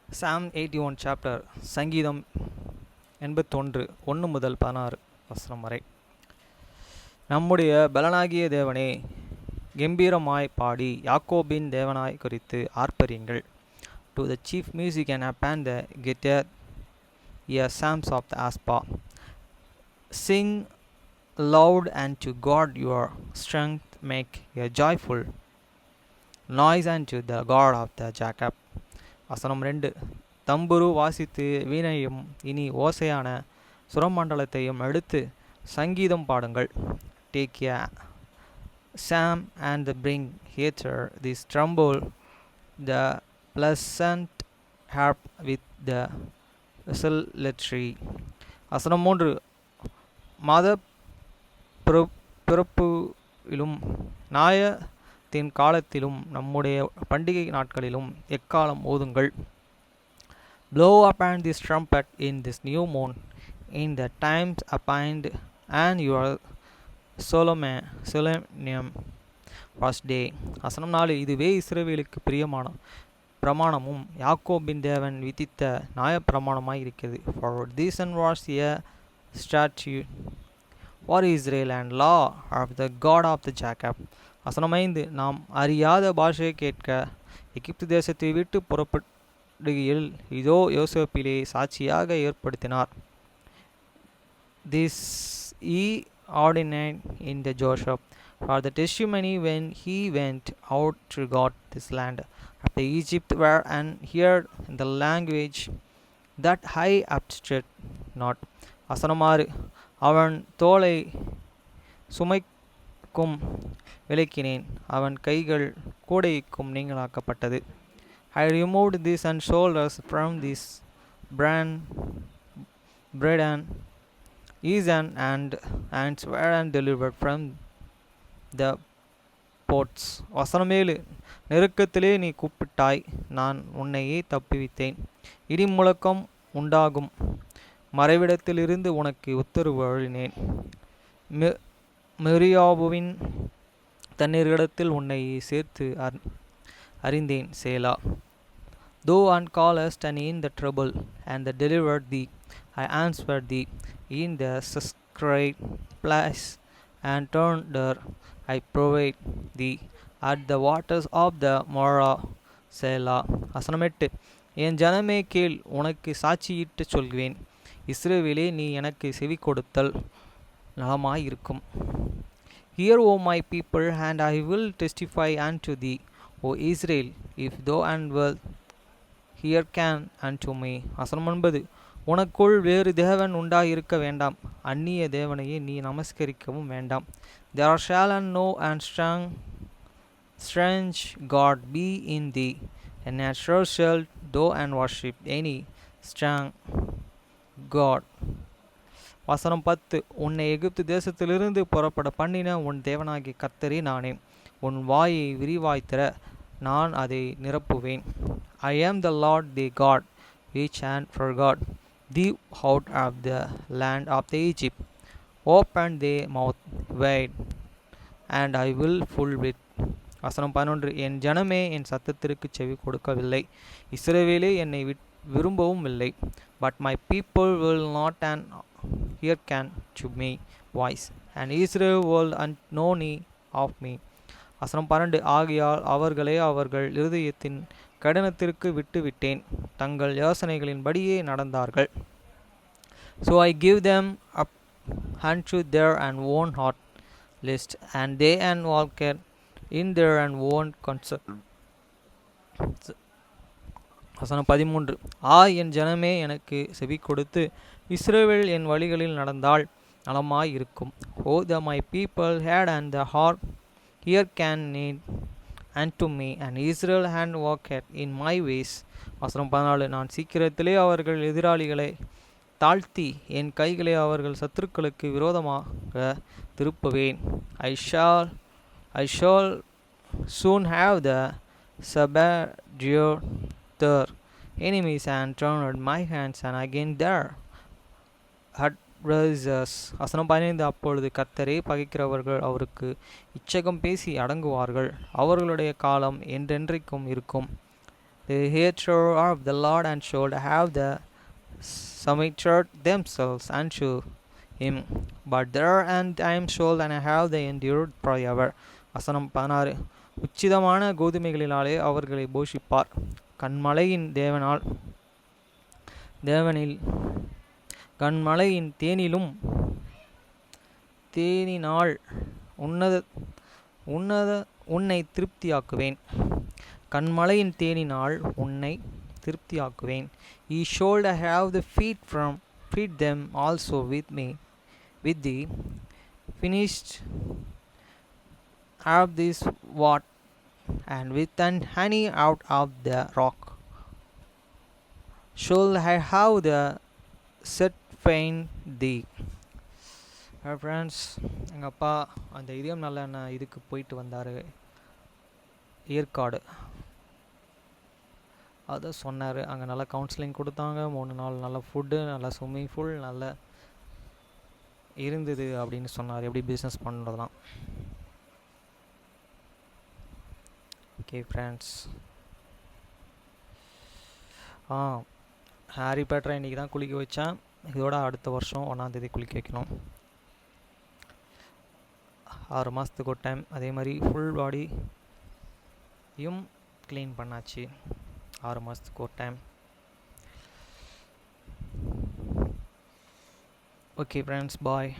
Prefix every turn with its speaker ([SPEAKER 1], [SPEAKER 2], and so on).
[SPEAKER 1] சாம் 81 chapter சங்கீதம் 81 1 முதல் 16 வசனம் வரை. நம்முடைய பலனாகிய தேவனே, கெம்பீரமாய் பாடி யாக்கோபின் தேவனாய் குறித்து ஆர்ப்பரியுங்கள். To the chief music and upon the கிட்டார் a psalms of the Asaph. Sing loud unto God your strength, make a joyful noise unto the God of the Jacob. வசனம் 2. தம்புரு வாசித்து வீணையும் இனி ஓசையான சுரமண்டலத்தையும் எடுத்து சங்கீதம் பாடுங்கள். Take a psalm and bring hither this tremble, the pleasant harp with the salutary. வசனம் 3. மாத பிறப்பிலும் நியாயத்தின் காலத்திலும் நம்முடைய பண்டிகை நாட்களிலும் எக்காலம் ஓதுங்கள். Blow upon this trumpet in this new moon, in the times appointed and your solemnium first day. வசனம் 4. இதுவே இஸ்ரவேலுக்கு பிரியமான பிரமாணமும் யாக்கோபின் தேவன் விதித்த நியாய பிரமாணமாய் இருக்கிறது. For this was a statute for Israel and law of the God of the Jacob. வசனம் 5. நாம் அறியாத பாஷையை கேட்க எகிப்து தேசத்தை விட்டு புறப்படுகையில் இதோ யோசேப்பிலே சாட்சியாக ஏற்படுத்தினார். This he ordained in the Joseph for the testimony when he went out to God this land of the Egypt were and heard the language that I understood not. வசனம் 6. அவன் தோலை சுமைக்கும் விலக்கினேன், அவன் கைகள் கூடைக்கும் நீங்களாக்கப்பட்டது. I removed this and shoulders from this burden, easen and were and delivered from the pots. வசனம் 7. நெருக்கத்திலே நீ கூப்பிட்டாய், நான் உன்னையே தப்புவித்தேன். இடி முழக்கம் உண்டாகும் மறைவிடத்திலிருந்து உனக்கு உத்தரவு அருளினேன். மெரியாபுவின் தண்ணீர்களிடத்தில் உன்னை சேர்த்து அறிந்தேன். சேலா. Thou uncallest and in the trouble, and delivered thee. I answered thee in the sacred place, and turned there. I proved thee at the waters of the Mara. சேலா. வசனம் 8. என் ஜனமே கேள், உனக்கு சாட்சியிட்டு சொல்வேன். இஸ்ரவேலே, நீ எனக்கு செவி கொடுத்தல் நலமாயிருக்கும். Hear, O my people, and I will testify unto thee, O Israel, if thou and wilt hearken unto me. வசனம் 9. உனக்குள் வேறு தேவன் உண்டாயிருக்க வேண்டாம், அந்நிய தேவனையே நீ நமஸ்கரிக்கவும் வேண்டாம். There shall no and strange God be in thee, and neither shalt thou and worship any strange God. வசனம் 10. உன்னை எகிப்து தேசத்திலிருந்து புறப்பட பண்ணின உன் தேவனாகிய கர்த்தரே நானே. உன் வாயை விரிவாய்த்திர, நான் அதை நிரப்புவேன். I am the Lord thy God, which and forgot thee out of the land of the Egypt. Open thy mouth wide, and I will fill it. வசனம் 11. என் ஜனமே என் சத்தத்திற்கு செவி கொடுக்கவில்லை, இஸ்ரவேலே என்னை விரும்பவும் இல்லை. But my people will not and hearken to me voice, and Israel will know me of me. வசனம் 12. ஆகையால் அவர்களே அவர்கள் இருதயத்தின் கடினத்திற்கு விட்டுவிட்டேன், தங்கள் யோசனைகளின்படியே நடந்தார்கள். So I give them up unto their own heart list, and they and walked in their own concert. வசனம் 13. என் ஜனமே எனக்கு செவி கொடுத்து இஸ்ரவேல் என் வழிகளில் நடந்தால் நலமாய் இருக்கும். O the my people had and the heart hearken unto me, and Israel had walked in my ways. வசனம் 14. நான் சீக்கிரத்திலே அவர்கள் எதிராளிகளை தாழ்த்தி என் கைகளை அவர்கள் சத்துருக்களுக்கு விரோதமாக திருப்புவேன். I shall soon have the subdued their enemies and turned my hands and again their adversaries. வசனம் 15. அப்பொழுது கர்த்தரே பகைக்கிறவர்கள் அவருக்கு இச்சகம் பேசி அடங்குவார்கள், அவர்களுடைய காலம் என்றென்றைக்கும் இருக்கும். the hatred of the Lord and should have the submitted themselves unto him. But there and I am sold and I have the endured forever. வசனம் 16. உச்சிதமான கோதுமைகளினாலே அவர்களை போஷிப்பார். கண்மலையின் தேவனில் கண்மலையின் தேனினால் உன்னை திருப்தியாக்குவேன். கண்மலையின் தேனினால் உன்னை திருப்தியாக்குவேன். Ye should have the feed them also with thee. Finished have this what, and with an honey out of the rock. Should I have the set fain thee. Friends, எங்கள் அப்பா அந்த இதயம் நல்ல இதுக்கு போயிட்டு வந்தார், ஏற்காடு. அதை சொன்னார். அங்கே நல்லா கவுன்சிலிங் கொடுத்தாங்க. 3 நாள் நல்ல ஃபுட்டு, நல்லா ஸ்விம்மிங் பூல் நல்லா இருந்தது அப்படின்னு சொன்னார். எப்படி பிஸ்னஸ் பண்ணுறதுலாம். ஓகே ஃப்ரெண்ட்ஸ், ஹாரி பேட்டரை இன்றைக்கி தான் குளிக்க வச்சேன். இதோட அடுத்த வருஷம் 1ஆம் தேதி குளிக்க வைக்கணும். 6 மாதத்துக்கு ஒரு டைம். அதே மாதிரி ஃபுல் பாடியும் க்ளீன் பண்ணாச்சு 6 மாதத்துக்கு ஒரு டைம். ஓகே ஃப்ரெண்ட்ஸ், பாய்.